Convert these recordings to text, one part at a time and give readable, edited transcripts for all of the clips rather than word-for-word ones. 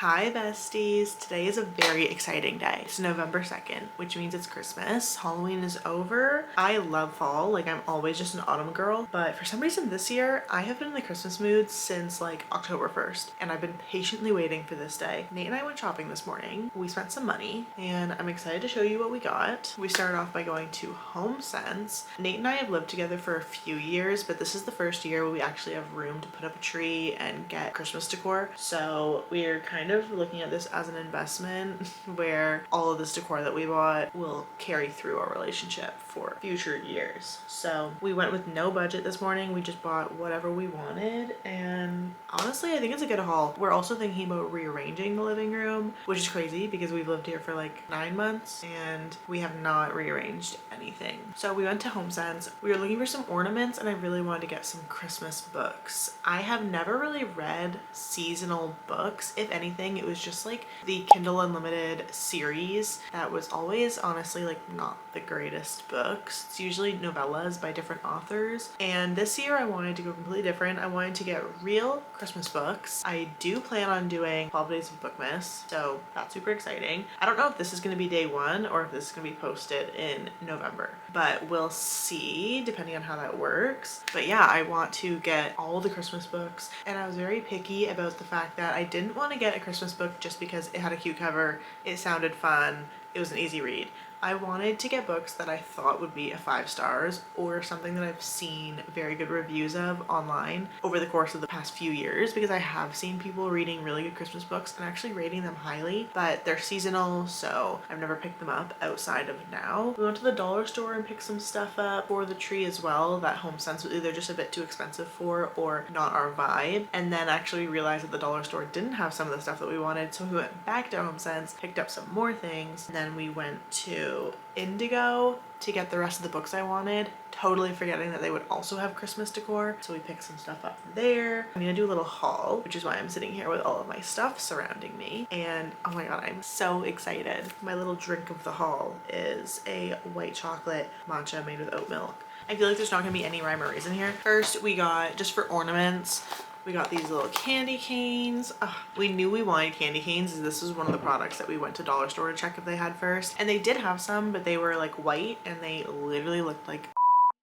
Hi besties! Today is a very exciting day. It's November 2nd, which means it's Christmas. Halloween is over. I love fall, like I'm always just an autumn girl, but for some reason this year I have been in the Christmas mood since like October 1st, and I've been patiently waiting for this day. Nate and I went shopping this morning. We spent some money and I'm excited to show you what we got. We started off by going to HomeSense. Nate and I have lived together for a few years, but this is the first year where we actually have room to put up a tree and get Christmas decor. So we're kind of looking at this as an investment where all of this decor that we bought will carry through our relationship for future years. So we went with no budget this morning. We just bought whatever we wanted, and honestly I think it's a good haul. We're also thinking about rearranging the living room, which is crazy because we've lived here for like 9 months and we have not rearranged anything. So we went to HomeSense. We were looking for some ornaments and I really wanted to get some Christmas books. I have never really read seasonal books. If anything, it was just like the Kindle Unlimited series that was always honestly like not the greatest books. It's usually novellas by different authors, and this year I wanted to go completely different. I wanted to get real Christmas books. I do plan on doing 12 days of bookmas, so that's super exciting. I don't know if this is going to be day one or if this is going to be posted in November, but we'll see depending on how that works. But yeah, I want to get all the Christmas books, and I was very picky about the fact that I didn't want to get a Christmas book just because it had a cute cover, it sounded fun, it was an easy read. I wanted to get books that I thought would be a 5 stars or something that I've seen very good reviews of online over the course of the past few years, because I have seen people reading really good Christmas books and actually rating them highly, but they're seasonal, so I've never picked them up outside of now. We went to the dollar store and picked some stuff up for the tree as well that HomeSense was either just a bit too expensive for or not our vibe, and then actually realized that the dollar store didn't have some of the stuff that we wanted, so we went back to HomeSense, picked up some more things, and then we went to Indigo to get the rest of the books I wanted, totally forgetting that they would also have Christmas decor. So we picked some stuff up there. I'm gonna do a little haul, which is why I'm sitting here with all of my stuff surrounding me. And oh my god, I'm so excited. My little drink of the haul is a white chocolate matcha made with oat milk. I feel like there's not gonna be any rhyme or reason here. First, we got, just for ornaments, we got these little candy canes. We knew we wanted candy canes. This was one of the products that we went to dollar store to check if they had first. And they did have some, but they were like white and they literally looked like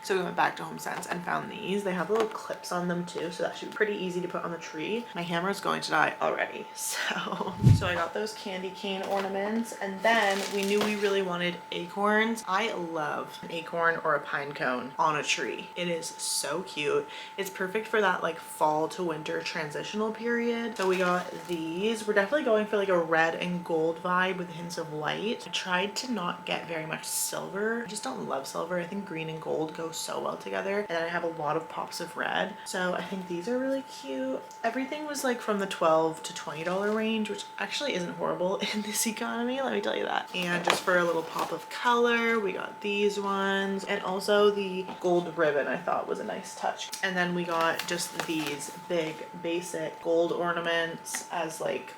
so we went back to HomeSense and found these. They have little clips on them too, so that should be pretty easy to put on the tree. My hammer is going to die already. So I got those candy cane ornaments, and then we knew we really wanted acorns. I love an acorn or a pine cone on a tree. It is so cute. It's perfect for that like fall to winter transitional period. So we got these. We're definitely going for like a red and gold vibe with hints of white. I tried to not get very much silver. I just don't love silver. I think green and gold go so well together, and then I have a lot of pops of red, so I think these are really cute. Everything was like from the $12 to $20 range, which actually isn't horrible in this economy, let me tell you that. And just for a little pop of color, we got these ones, and also the gold ribbon I thought was a nice touch. And then we got just these big basic gold ornaments as like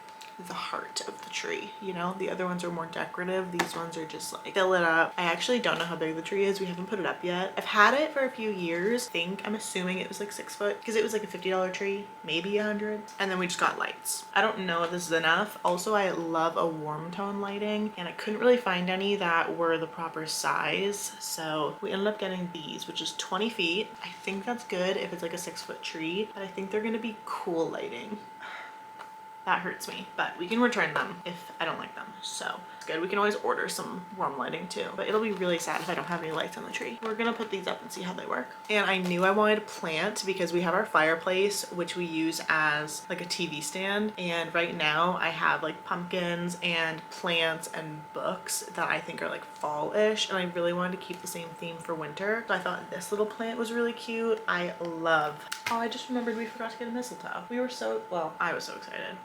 the heart of the tree, you know. The other ones are more decorative. These ones are just like fill it up. I actually don't know how big the tree is. We haven't put it up yet. I've had it for a few years. I'm assuming it was like 6 foot because it was like a $50 tree, maybe 100. And then we just got lights. I don't know if this is enough. Also, I love a warm tone lighting, and I couldn't really find any that were the proper size, so we ended up getting these, which is 20 feet. I think that's good if it's like a 6 foot tree, but I think they're gonna be cool lighting. That hurts me, but we can return them if I don't like them, so it's good. We can always order some warm lighting too, but it'll be really sad if I don't have any lights on the tree. We're gonna put these up and see how they work. And I knew I wanted a plant because we have our fireplace, which we use as like a TV stand, and right now I have like pumpkins and plants and books that I think are like fall-ish, and I really wanted to keep the same theme for winter, so I thought this little plant was really cute. I love, oh, I just remembered we forgot to get a mistletoe. We were so, well, I was so excited.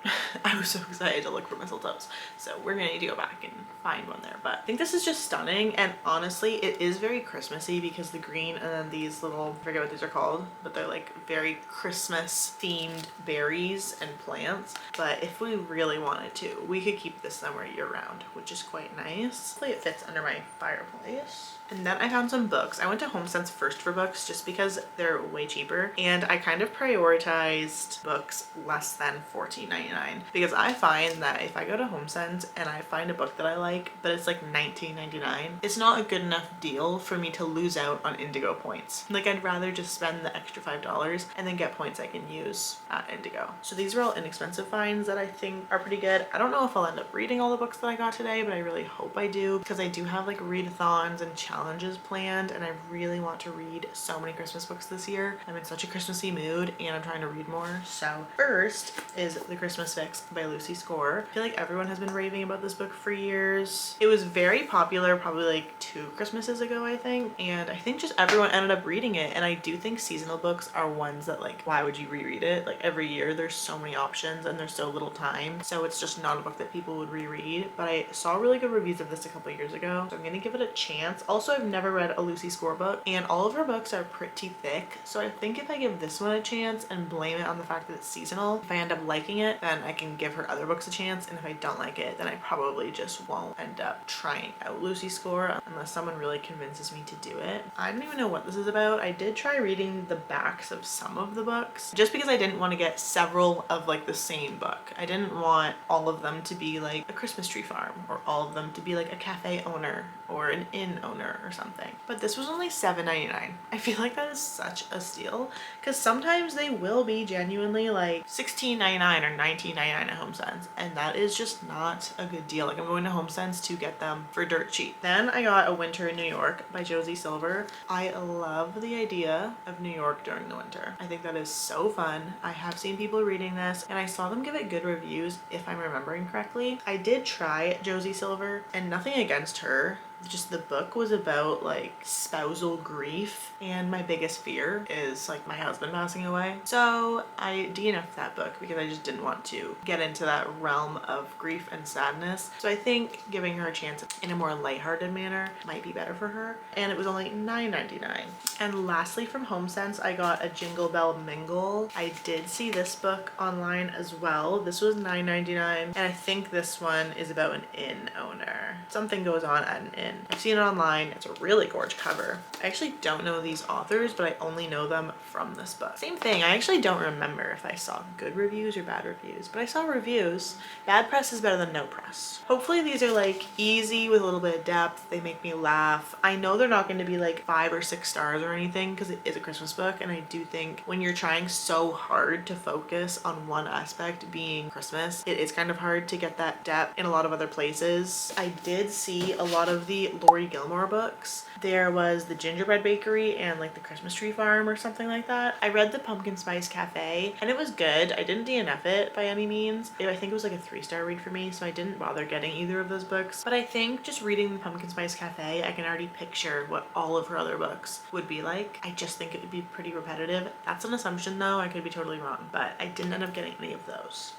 I was so excited to look for mistletoes, so we're gonna need to go back and find one there. But I think this is just stunning, and honestly it is very Christmassy because the green and then these little, I forget what these are called, but they're like very Christmas themed berries and plants. But if we really wanted to, we could keep this somewhere year round, which is quite nice. Hopefully it fits under my fireplace. And then I found some books. I went to HomeSense first for books just because they're way cheaper, and I kind of prioritized books less than $14.99 because I find that if I go to HomeSense and I find a book that I like but it's like $19.99, it's not a good enough deal for me to lose out on Indigo points. Like, I'd rather just spend the extra $5 and then get points I can use at Indigo. So these are all inexpensive finds that I think are pretty good. I don't know if I'll end up reading all the books that I got today, but I really hope I do because I do have like readathons and challenges planned, and I really want to read so many Christmas books this year. I'm in such a Christmassy mood and I'm trying to read more. So first is The Christmas Fix by Lucy Score. I feel like everyone has been raving about this book for years. It was very popular probably like 2 Christmases ago, I think, and I think just everyone ended up reading it. And I do think seasonal books are ones that, like, why would you reread it? Like, every year there's so many options and there's so little time, so it's just not a book that people would reread. But I saw really good reviews of this a couple years ago, so I'm gonna give it a chance. Also, I've never read a Lucy Score book, and all of her books are pretty thick, so I think if I give this one a chance and blame it on the fact that it's seasonal, if I end up liking it, then I can give her other books a chance, and if I don't like it, then I probably just won't end up trying out Lucy Score unless someone really convinces me to do it. I don't even know what this is about. I did try reading the backs of some of the books just because I didn't want to get several of like the same book. I didn't want all of them to be like a Christmas tree farm, or all of them to be like a cafe owner or an inn owner or something. But this was only $7.99. I feel like that is such a steal because sometimes they will be genuinely like $16.99 or $19.99 at HomeSense, and that is just not a good deal. Like, I'm going to HomeSense to get them for dirt cheap. Then I got A Winter in New York by Josie Silver. I love the idea of New York during the winter. I think that is so fun. I have seen people reading this and I saw them give it good reviews, if I'm remembering correctly. I did try Josie Silver, and nothing against her, just the book was about like spousal grief, and my biggest fear is like my husband passing away, so I DNF'd that book because I just didn't want to get into that realm of grief and sadness. So I think giving her a chance in a more lighthearted manner might be better for her, and it was only $9.99. And lastly, from HomeSense, I got A Jingle Bell Mingle. I did see this book online as well. This was $9.99, and I think this one is about an inn owner. Something goes on at an inn. I've seen it online. It's a really gorgeous cover. I actually don't know these authors, but I only know them from this book. Same thing, I actually don't remember if I saw good reviews or bad reviews, but I saw reviews. Bad press is better than no press. Hopefully these are like easy with a little bit of depth. They make me laugh. I know they're not going to be like 5 or 6 stars or anything because it is a Christmas book, and I do think when you're trying so hard to focus on one aspect being Christmas, it is kind of hard to get that depth in a lot of other places. I did see a lot of the Lori Gilmore books. There was The Gingerbread Bakery and like The Christmas Tree Farm or something like that. I read The Pumpkin Spice Cafe and it was good. I didn't DNF it by any means. I think it was like a 3-star read for me, so I didn't bother getting either of those books. But I think just reading The Pumpkin Spice Cafe, I can already picture what all of her other books would be like. I just think it would be pretty repetitive. That's an assumption though, I could be totally wrong, but I didn't end up getting any of those.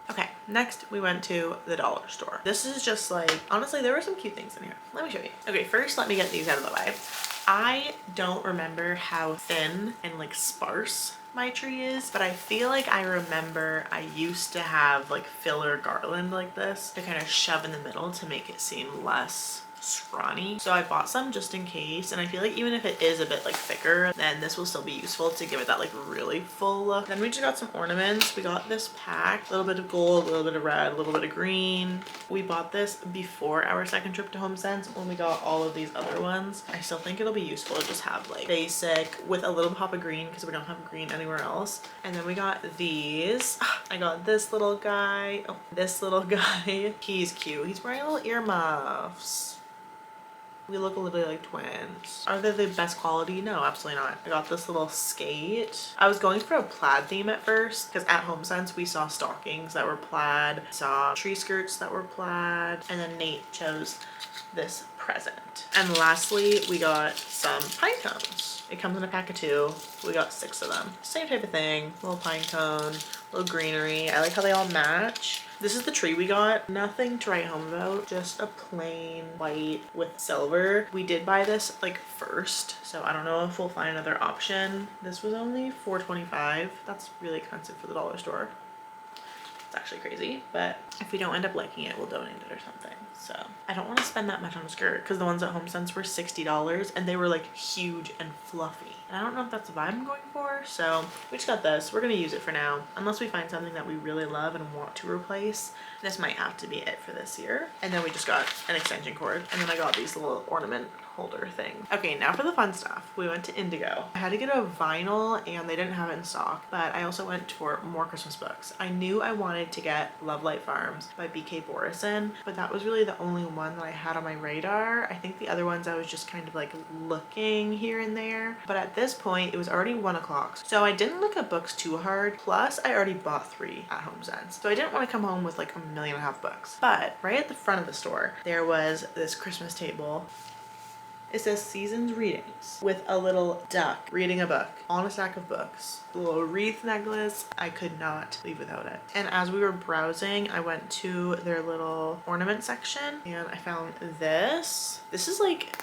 Okay, next we went to the dollar store. This is just like, honestly, there were some cute things in here. Let me show you. Okay, first let me get these out of the way. I don't remember how thin and like sparse my tree is, but I feel like I remember I used to have like filler garland like this to kind of shove in the middle to make it seem less scrawny. So I bought some just in case, and I feel like even if it is a bit like thicker, then this will still be useful to give it that like really full look. Then we just got some ornaments. We got this pack, a little bit of gold, a little bit of red, a little bit of green. We bought this before our second trip to HomeSense when we got all of these other ones. I still think it'll be useful to just have like basic with a little pop of green because we don't have green anywhere else. And then we got these. I got this little guy. Oh, this little guy. He's cute. He's wearing little earmuffs. We look a little bit like twins. Are they the best quality? No, absolutely not. I got this little skate. I was going for a plaid theme at first because at HomeSense we saw stockings that were plaid, saw tree skirts that were plaid, and then Nate chose this present. And lastly, we got some pine cones. It comes in a pack of 2. We got 6 of them. Same type of thing. Little pine cone, little greenery. I like how they all match. This is the tree we got. Nothing to write home about. Just a plain white with silver. We did buy this like first, so I don't know if we'll find another option. This was only $4.25. That's really expensive for the dollar store. It's actually crazy, but if we don't end up liking it, we'll donate it or something. So I don't want to spend that much on a skirt because the ones at HomeSense were $60 and they were like huge and fluffy. And I don't know if that's the vibe I'm going for. So we just got this. We're going to use it for now. Unless we find something that we really love and want to replace. This might have to be it for this year. And then we just got an extension cord. And then I got these little ornament holder thing. Okay, now for the fun stuff. We went to Indigo. I had to get a vinyl and they didn't have it in stock, but I also went for more Christmas books. I knew I wanted to get Love Light Farms by B.K. Borison, but that was really the only one that I had on my radar. I think the other ones I was just kind of like looking here and there, but at this point it was already 1 o'clock. So I didn't look at books too hard. Plus I already bought 3 at HomeSense. So I didn't want to come home with like 1.5 million books. But right at the front of the store, there was this Christmas table. It says Seasons Readings with a little duck reading a book on a stack of books. A little wreath necklace. I could not leave without it. And as we were browsing, I went to their little ornament section and I found this. This is like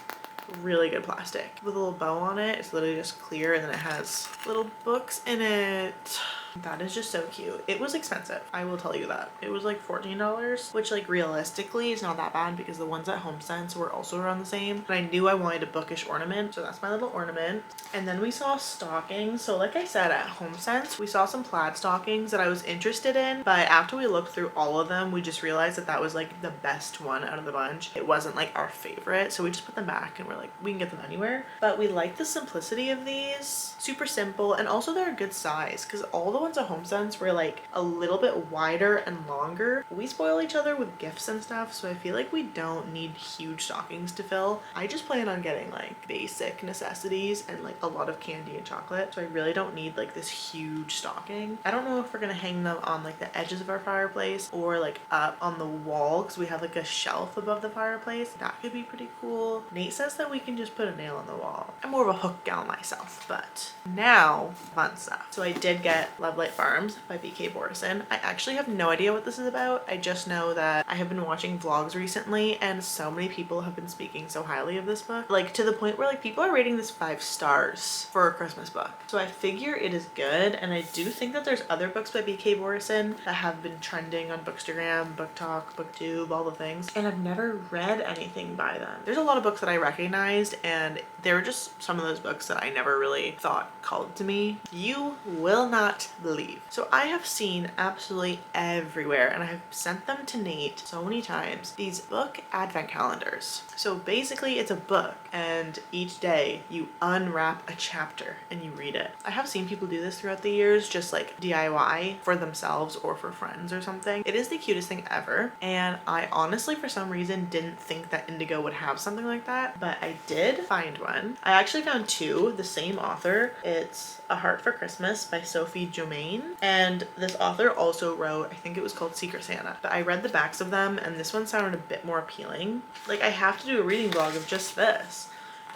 really good plastic with a little bow on it. It's literally just clear and then it has little books in it. That is just so cute. It was expensive, I will tell you that. It was like $14, which like realistically is not that bad because the ones at HomeSense were also around the same. But I knew I wanted a bookish ornament, so that's my little ornament. And then we saw stockings. So like I said, at HomeSense, we saw some plaid stockings that I was interested in, but after we looked through all of them, we just realized that that was like the best one out of the bunch. It wasn't like our favorite, so we just put them back and we're like, we can get them anywhere. But we like the simplicity of these. Super simple, and also they're a good size because all the ones at HomeSense were like a little bit wider and longer. We spoil each other with gifts and stuff, so I feel like we don't need huge stockings to fill. I just plan on getting like basic necessities and like a lot of candy and chocolate, so I really don't need like this huge stocking. I don't know if we're gonna hang them on like the edges of our fireplace or like up on the wall because we have like a shelf above the fireplace. That could be pretty cool. Nate says that we can just put a nail on the wall. I'm more of a hook gal myself, but now fun stuff. So I did get Love Light Farms by B.K. Borison. I actually have no idea what this is about. I just know that I have been watching vlogs recently and so many people have been speaking so highly of this book, like to the point where like people are rating this 5 stars for a Christmas book. So I figure it is good, and I do think that there's other books by B.K. Borison that have been trending on Bookstagram, BookTok, BookTube, all the things, and I've never read anything by them. There's a lot of books that I recognized and they were just some of those books that I never really thought called to me. You will not believe. So I have seen absolutely everywhere, and I have sent them to Nate so many times, these book advent calendars. So basically it's a book and each day you unwrap a chapter and you read it. I have seen people do this throughout the years, just like DIY for themselves or for friends or something. It is the cutest thing ever, and I honestly for some reason didn't think that Indigo would have something like that, but I did find one. I actually found 2, the same author. It's A Heart for Christmas by Sophie Jomain, and this author also wrote, I think it was called Secret Santa, but I read the backs of them and this one sounded a bit more appealing. Like I have to do a reading vlog of just this.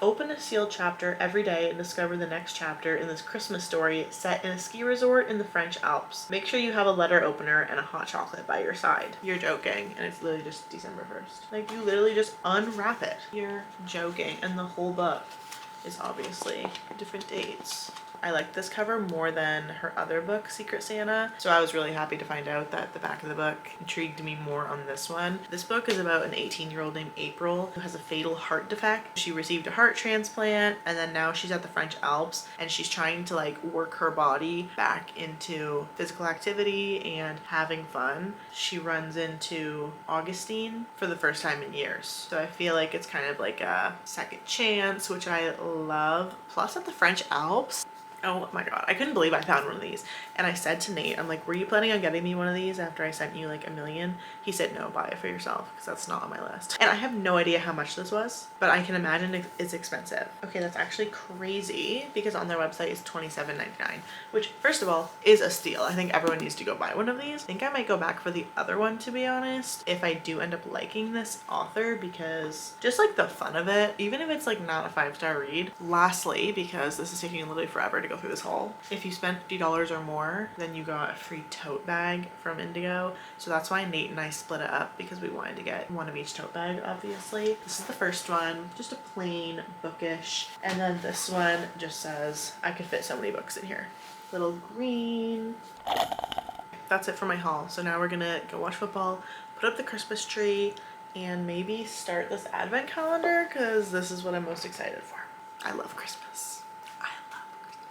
Open a sealed chapter every day and discover the next chapter in this Christmas story set in a ski resort in the French Alps. Make sure you have a letter opener and a hot chocolate by your side. You're joking, and it's literally just December 1st. Like you literally just unwrap it. You're joking, and the whole book is obviously different dates. I like this cover more than her other book, Secret Santa, so I was really happy to find out that the back of the book intrigued me more on this one. This book is about an 18-year-old named April who has a fatal heart defect. She received a heart transplant, and then now she's at the French Alps and she's trying to like work her body back into physical activity and having fun. She runs into Augustine for the first time in years, so I feel like it's kind of like a second chance, which I love. Plus at the French Alps, oh my god, I couldn't believe I found one of these. And I said to Nate, I'm like, were you planning on getting me one of these after I sent you like 1 million? He said, no, buy it for yourself because that's not on my list. And I have no idea how much this was, but I can imagine it's expensive. Okay, that's actually crazy because on their website is $27.99, which first of all is a steal. I think everyone needs to go buy one of these. I think I might go back for the other one, to be honest, if I do end up liking this author, because just like the fun of it, even if it's like not a 5-star read. Lastly, because this is taking literally forever to go through this haul, if you spent $50 or more, then you got a free tote bag from Indigo. So that's why Nate and I split it up, because we wanted to get one of each tote bag, obviously. This is the first one, just a plain bookish, and then this one just says I could fit so many books in here. Little green. that's it for my haul. So now we're gonna go watch football, put up the Christmas tree, and maybe start this advent calendar because this is what I'm most excited for. I love Christmas. I love Christmas.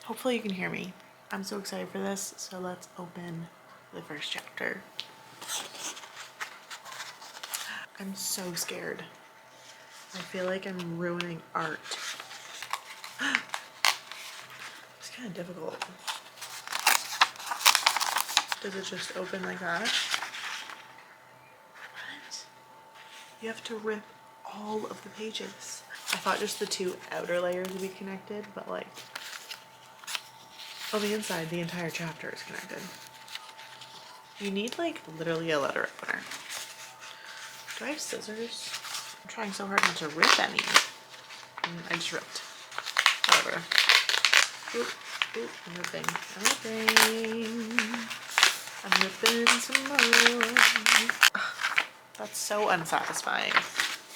Hopefully you can hear me. I'm so excited for this, so let's open the first chapter. I'm so scared. I feel like I'm ruining art. It's kind of difficult. Does it just open like that? What? You have to rip all of the pages. I thought just the two outer layers would be connected, but like, on the inside, the entire chapter is connected. You need like literally a letter opener. Do I have scissors? I'm trying so hard not to rip any. I just ripped. Whatever. Oop, oop, I'm ripping. I'm ripping some more. That's so unsatisfying.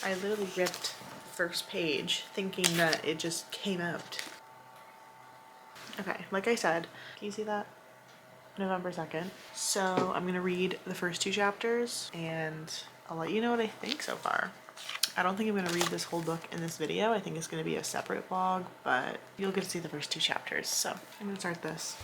I literally ripped the first page thinking that it just came out. Okay, like I said, can you see that? November 2nd. So I'm gonna read the first two chapters and I'll let you know what I think so far. I don't think I'm gonna read this whole book in this video. I think it's gonna be a separate vlog, but you'll get to see the first two chapters. So I'm gonna start this.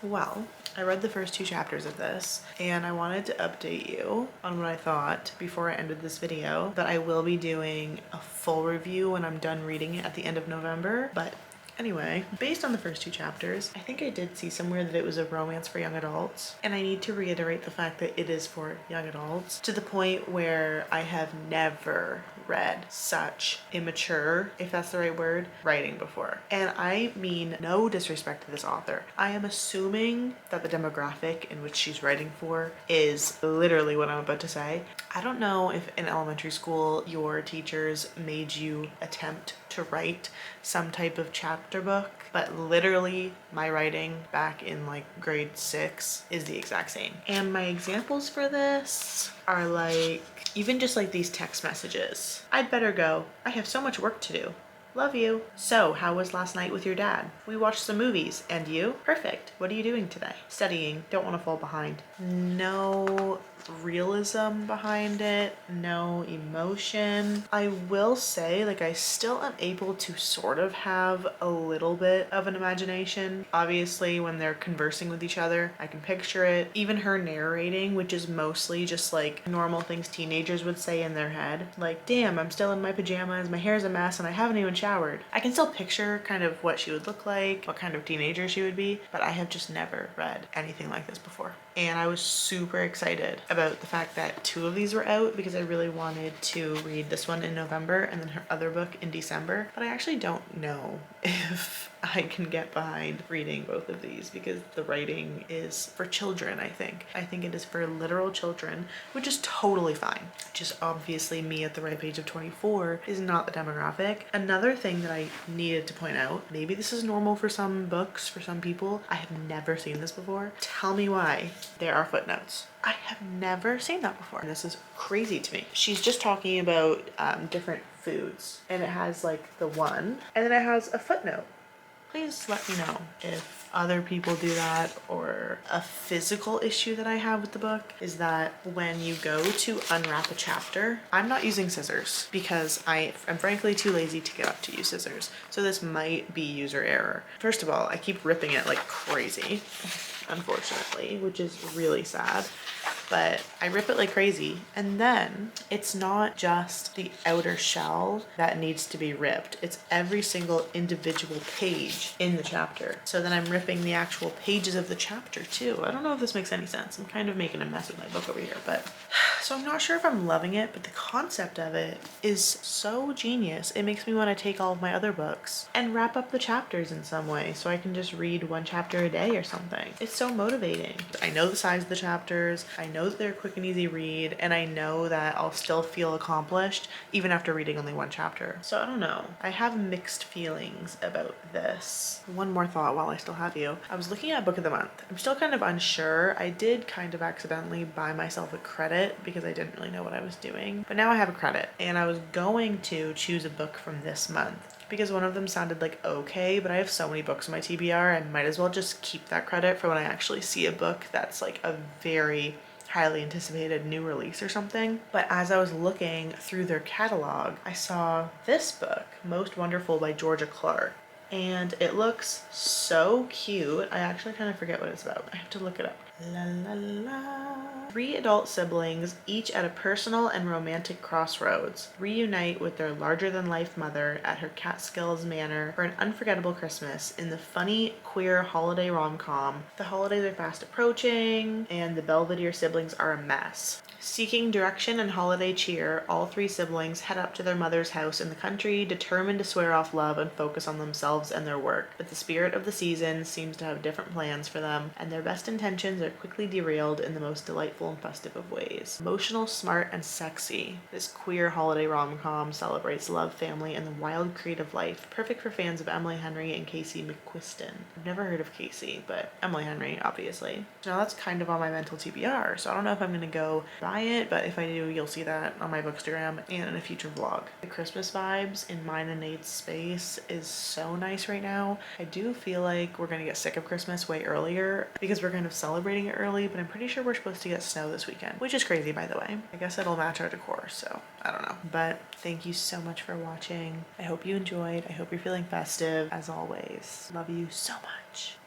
Well, I read the first two chapters of this and I wanted to update you on what I thought before I ended this video, but I will be doing a full review when I'm done reading it at the end of November. But anyway, based on the first two chapters, I think I did see somewhere that it was a romance for young adults, and I need to reiterate the fact that it is for young adults, to the point where I have never read such immature, if that's the right word, writing before. And I mean no disrespect to this author. I am assuming that the demographic in which she's writing for is literally what I'm about to say. I don't know if in elementary school your teachers made you attempt to write some type of chapter book, but literally my writing back in like grade 6 is the exact same. And my examples for this are like, even just like these text messages. I'd better go. I have so much work to do. Love you. So, how was last night with your dad? We watched some movies. And you? Perfect. What are you doing today? Studying. Don't want to fall behind. No realism behind it. No emotion. I will say, like, I still am able to sort of have a little bit of an imagination. Obviously, when they're conversing with each other, I can picture it. Even her narrating, which is mostly just like normal things teenagers would say in their head. Like, damn, I'm still in my pajamas, my hair's a mess, and I haven't even showered. I can still picture kind of what she would look like, what kind of teenager she would be, but I have just never read anything like this before. And I was super excited about the fact that 2 of these were out because I really wanted to read this one in November and then her other book in December. But I actually don't know if I can get behind reading both of these because the writing is for children, I think. I think it is for literal children, which is totally fine. Just obviously me at the ripe age of 24 is not the demographic. Another thing that I needed to point out, maybe this is normal for some books, for some people. I have never seen this before. Tell me why. There are footnotes. I have never seen that before. And this is crazy to me. She's just talking about different foods and it has like the one and then it has a footnote. Please let me know if other people do that, or a physical issue that I have with the book is that when you go to unwrap a chapter, I'm not using scissors because I'm frankly too lazy to get up to use scissors. So this might be user error. First of all, I keep ripping it like crazy, unfortunately, which is really sad. But I rip it like crazy. And then it's not just the outer shell that needs to be ripped. It's every single individual page in the chapter. So then I'm ripping the actual pages of the chapter too. I don't know if this makes any sense. I'm kind of making a mess with my book over here, but so I'm not sure if I'm loving it, but the concept of it is so genius. It makes me want to take all of my other books and wrap up the chapters in some way so I can just read 1 chapter a day or something. It's so motivating. I know the size of the chapters. I know that they're a quick and easy read, and I know that I'll still feel accomplished even after reading only 1 chapter. So I don't know. I have mixed feelings about this. One more thought while I still have you. I was looking at book of the month. I'm still kind of unsure. I did kind of accidentally buy myself a credit because I didn't really know what I was doing, but now I have a credit and I was going to choose a book from this month because one of them sounded like okay, but I have so many books in my TBR, I might as well just keep that credit for when I actually see a book that's like a very highly anticipated new release or something. But as I was looking through their catalog, I saw this book, Most Wonderful by Georgia Clark. And it looks so cute. I actually kind of forget what it's about. I have to look it up. La la la. 3 adult siblings, each at a personal and romantic crossroads, reunite with their larger-than-life mother at her Catskills manor for an unforgettable Christmas in the funny, queer holiday rom-com. The holidays are fast approaching, and the Belvedere siblings are a mess. Seeking direction and holiday cheer, all 3 siblings head up to their mother's house in the country, determined to swear off love and focus on themselves and their work. But the spirit of the season seems to have different plans for them, and their best intentions are quickly derailed in the most delightful and festive of ways. Emotional, smart, and sexy, this queer holiday rom-com celebrates love, family, and the wild creative life, perfect for fans of Emily Henry and Casey McQuiston. I've never heard of Casey, but Emily Henry, obviously. So now that's kind of on my mental TBR, so I don't know if I'm gonna go buy it, but if I do, you'll see that on my Bookstagram and in a future vlog. The Christmas vibes in mine and Nate's space is so nice right now. I do feel like we're gonna get sick of Christmas way earlier because we're kind of celebrating it early, but I'm pretty sure we're supposed to get snow this weekend, which is crazy, by the way. I guess it'll match our decor, so I don't know. But thank you so much for watching. I hope you enjoyed. I hope you're feeling festive. As always, love you so much.